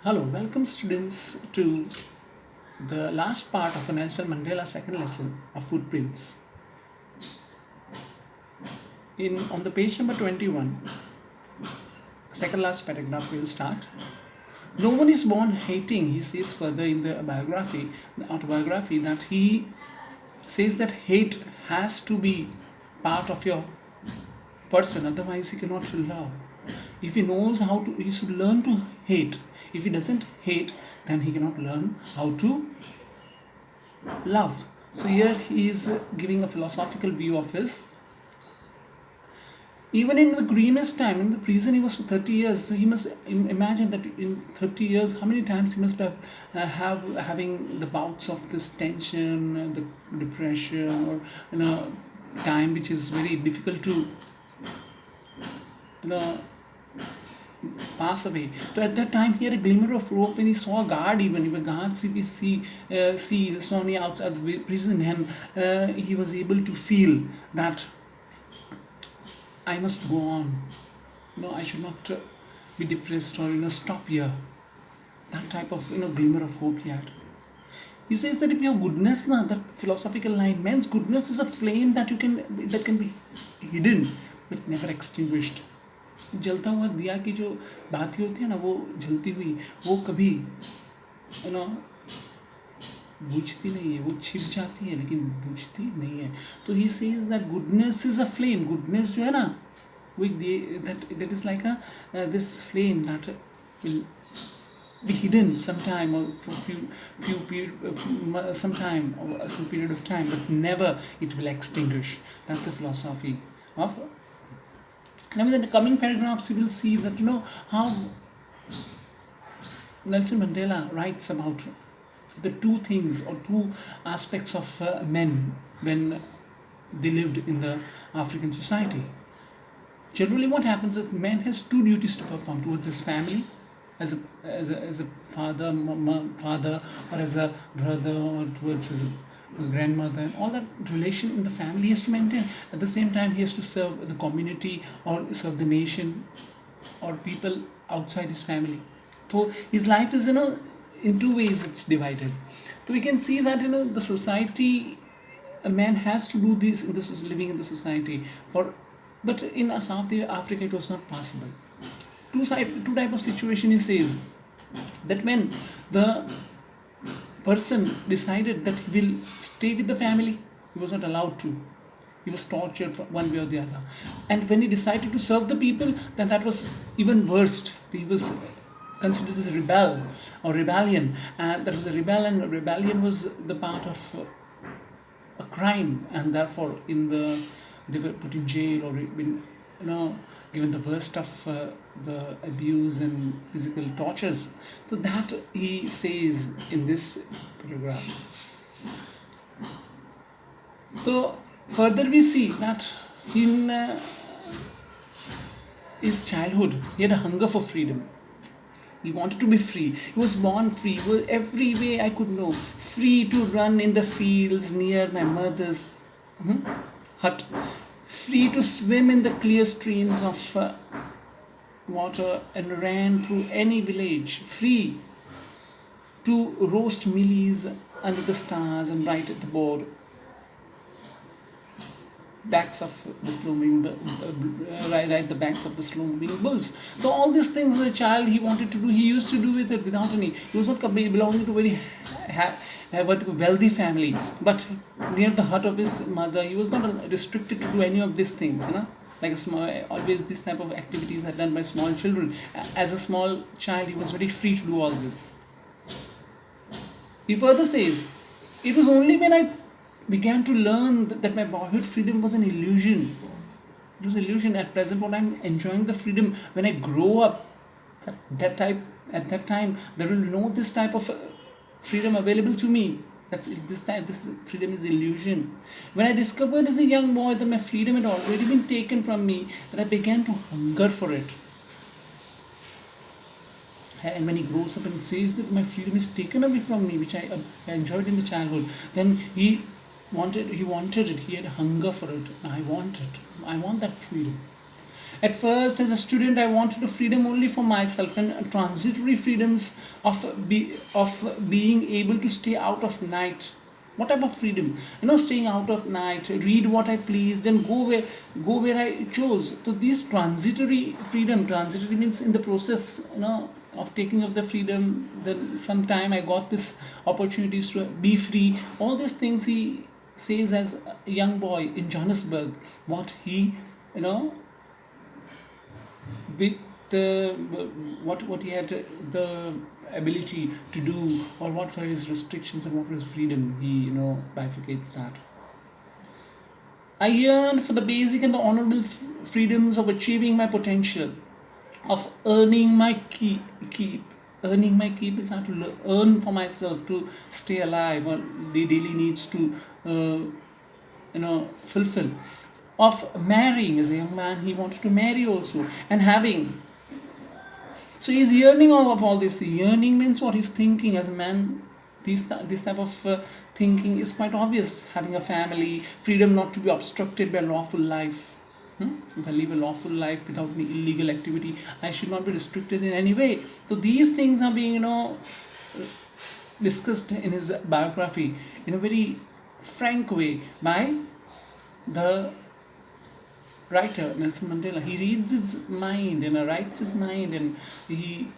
Hello, welcome students to the last part of the Nelson Mandela second lesson of footprints. In on the page number 21, second last paragraph we will start. No one is born hating, he says further in the autobiography that he says that hate has to be part of your person, otherwise he cannot love. If he knows how to, he should learn to hate. If he doesn't hate, then he cannot learn how to love. So here he is giving a philosophical view of his. Even in the greenest time, in the prison he was for 30 years. So he must imagine that in 30 years, how many times he must have having the bouts of this tension, the depression, or time which is very difficult to you know pass away. So at that time he had a glimmer of hope when he saw a guard, even guards if we see saw me outside the prison, and he was able to feel that I must go on. I should not be depressed or stop here. That type of glimmer of hope he had. He says that if you have goodness, that philosophical line, man's goodness is a flame that can be hidden but never extinguished. जलता हुआ दिया की जो बाती होती है ना, वो जलती हुई वो कभी बुझती नहीं है, वो छिप जाती है लेकिन बुझती नहीं है. तो he says that goodness is a flame. Goodness जो है ना, that is like this flame that will be hidden sometime or for some time or some period of time, but never it will extinguish. That's the philosophy of. Now in the coming paragraphs you will see that how Nelson Mandela writes about the two things or two aspects of men when they lived in the African society. Generally what happens is man has two duties to perform towards his family, as a father, or as a brother, or towards his grandmother, and all that relation in the family he has to maintain. At the same time he has to serve the community or serve the nation or people outside his family. So his life is in two ways it's divided. So we can see that the society, a man has to do this in this living in the society but in South Africa it was not possible. Two type of situation he says, that when the person decided that he will stay with the family, he was not allowed to. He was tortured one way or the other. And when he decided to serve the people, then that was even worse. He was considered as a rebellion, and that was a rebellion. Rebellion was the part of a crime, and therefore they were put in jail or been given the worst of the abuse and physical tortures. So that he says in this paragraph. So further we see that in his childhood he had a hunger for freedom. He wanted to be free. He was born free. Well, every way I could know. Free to run in the fields near my mother's hut. Free to swim in the clear streams of water and ran through any village. Free to roast mealies under the stars and write at the board backs of the ride the backs of the slow moving bulls. So all these things as a child he wanted to do, he used to do with it without any. He was not belonging to very wealthy family, but near the hut of his mother he was not restricted to do any of these things. Like always these type of activities are done by small children. As a small child he was very free to do all this. He further says, it was only when I began to learn that my boyhood freedom was an illusion. It was an illusion. At present, when I'm enjoying the freedom, when I grow up, at that time, there will be no this type of freedom available to me. This freedom is illusion. When I discovered as a young boy that my freedom had already been taken from me, that I began to hunger for it. And when he grows up and says that my freedom is taken away from me, which I enjoyed in the childhood, then he wanted it. He had hunger for it. I want that freedom. At first, as a student, I wanted a freedom only for myself and transitory freedoms of being able to stay out of night. What type of freedom? Staying out of night, read what I pleased, and go where I chose. So these transitory freedom, transitory means in the process, of taking of the freedom. Then sometime I got this opportunities to be free. All these things he says as a young boy in Johannesburg. What he, you know, with the what he had the ability to do, or what were his restrictions and what was freedom, he bifurcates that. I yearn for the basic and the honorable freedoms of achieving my potential, of earning my keep. Earning my keep is how to earn for myself to stay alive, or the daily needs to fulfill. Of marrying, as a young man, he wanted to marry also, and having. So he's yearning of all this. Yearning means what he's thinking as a man. This type of thinking is quite obvious. Having a family, freedom not to be obstructed by lawful life. If I live a lawful life without any illegal activity, I should not be restricted in any way. So these things are being, discussed in his biography in a very frank way by the writer Nelson Mandela. He reads his mind and writes his mind, and he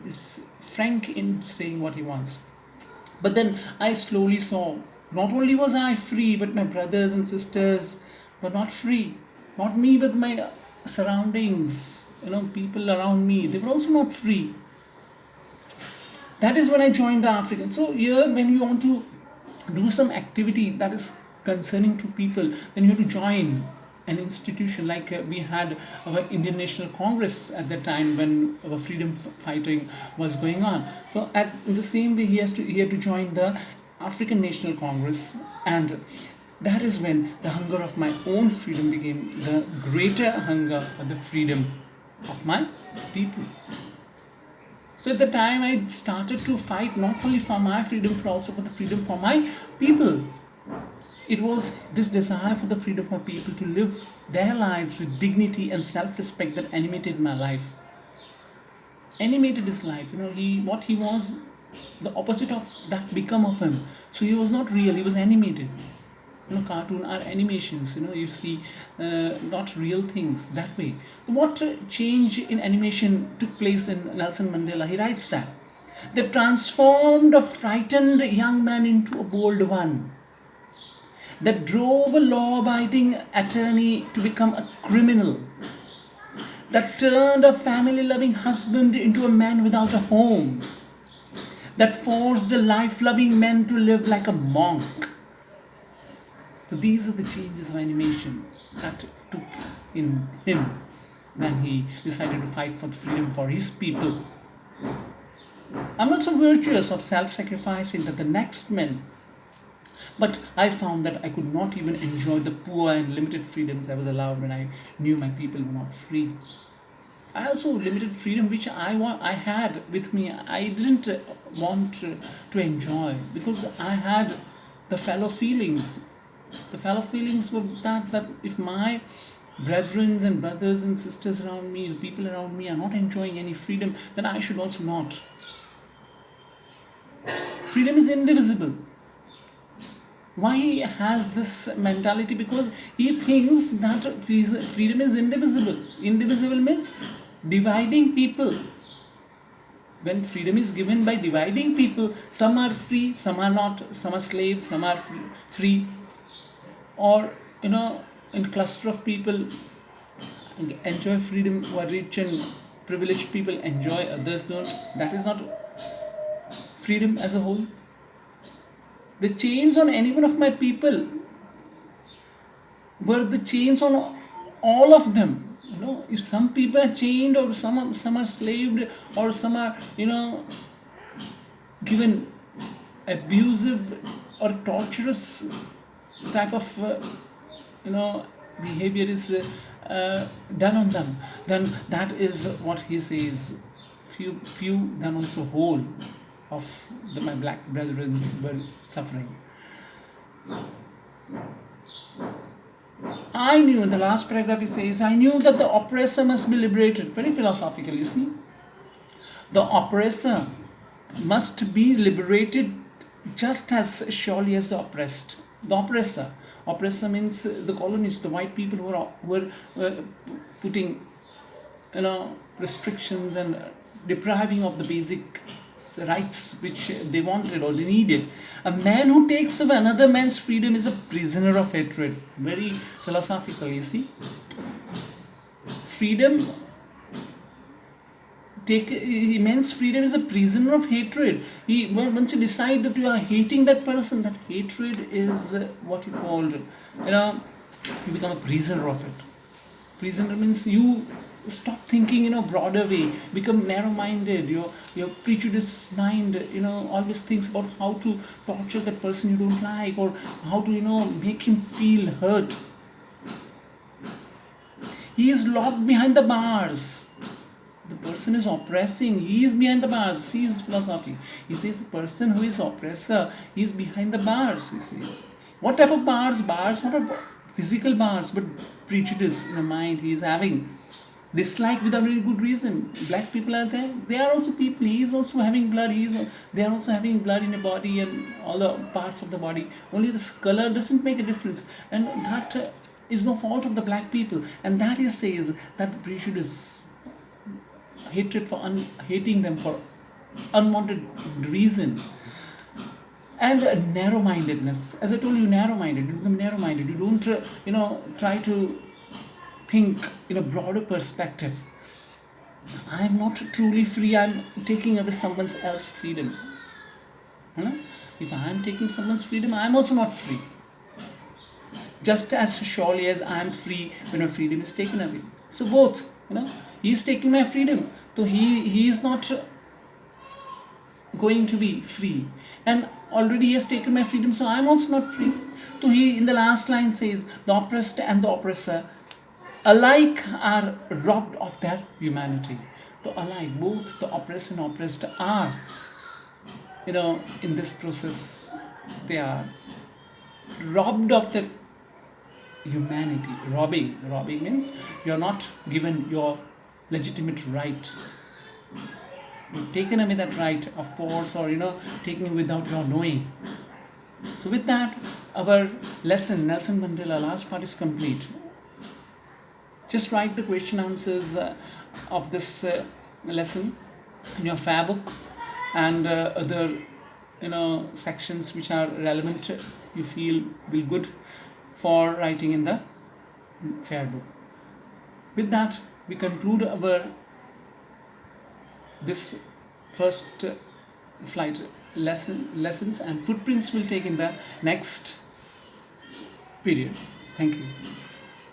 is frank in saying what he wants. But then I slowly saw, not only was I free, but my brothers and sisters were not free. Not me, but my surroundings, people around me, they were also not free. That is when I joined the African. So here, when you want to do some activity that is concerning to people, then you have to join an institution. Like we had our Indian National Congress at that time when our freedom fighting was going on. So in the same way, he had to join the African National Congress, and that is when the hunger of my own freedom became the greater hunger for the freedom of my people. So at the time I started to fight not only for my freedom, but also for the freedom for my people. It was this desire for the freedom of my people to live their lives with dignity and self-respect that animated my life. Animated his life. What he was, the opposite of that become of him. So he was not real, he was animated. Cartoon are animations, you see not real things that way. What change in animation took place in Nelson Mandela? He writes that they transformed a frightened young man into a bold one, that drove a law-abiding attorney to become a criminal, that turned a family-loving husband into a man without a home, that forced a life-loving man to live like a monk. So these are the changes of animation that took in him when he decided to fight for freedom for his people. I'm not so virtuous of self-sacrificing that the next man, but I found that I could not even enjoy the poor and limited freedoms I was allowed when I knew my people were not free. I also limited freedom which I had with me. I didn't want to enjoy, because I had the fellow feelings. The fellow feelings were that if my brethren and brothers and sisters around me, the people around me, are not enjoying any freedom, then I should also not. Freedom is indivisible. Why he has this mentality? Because he thinks that freedom is indivisible. Indivisible means dividing people. When freedom is given by dividing people, some are free, some are not, some are slaves, some are free. Or, in cluster of people enjoy freedom, who are rich and privileged people enjoy, others don't. That is not freedom as a whole. The chains on any one of my people were the chains on all of them. If some people are chained, or some are slaved, or some are given abusive or torturous type of behavior is done on them, then that is what he says. Few then also whole of my black brethren were suffering. I knew, in the last paragraph he says, I knew that the oppressor must be liberated. Very philosophical, you see. The oppressor must be liberated just as surely as the oppressed. The oppressor. Oppressor means the colonists, the white people were putting, restrictions and depriving of the basic rights which they wanted or they needed. A man who takes away another man's freedom is a prisoner of hatred. Very philosophical, you see. Freedom, take immense freedom, is a prisoner of hatred. Once you decide that you are hating that person, that hatred is what you called, you become a prisoner of it. Prisoner means you stop thinking in a broader way, become narrow-minded. Your prejudiced mind, always thinks about how to torture that person you don't like, or how to, make him feel hurt. He is locked behind the bars. The person is oppressing, he is behind the bars. He is philosophy. He says the person who is oppressor, he is behind the bars, he says. What type of bars? Bars, not a physical bars, but prejudice in the mind he is having. Dislike without very good reason. Black people are there, they are also people. He is also having blood, they are also having blood in the body and all the parts of the body. Only this color doesn't make a difference. And that is no fault of the black people. And that he says that the prejudice, hatred for hating them for unwanted reason, and narrow-mindedness. As I told you, narrow-minded. You become narrow-minded. You don't, try to think in a broader perspective. I am not truly free. I am taking away someone else's freedom. If I am taking someone's freedom, I am also not free. Just as surely as I am free when my freedom is taken away. So both, he is taking my freedom, so he is not going to be free, and already he has taken my freedom, so I am also not free. So he, in the last line, says the oppressed and the oppressor alike are robbed of their humanity. So alike, both the oppressed and oppressed are, in this process, they are robbed of their humanity. Robbing means you are not given your legitimate right. You've taken away that right of force, or taking it without your knowing. So with that, our lesson, Nelson Mandela, last part is complete. Just write the question answers of this lesson in your fair book, and other sections which are relevant, you feel will good for writing in the fair book. With that, we conclude our this first flight lessons, and footprints will take in the next period. Thank you.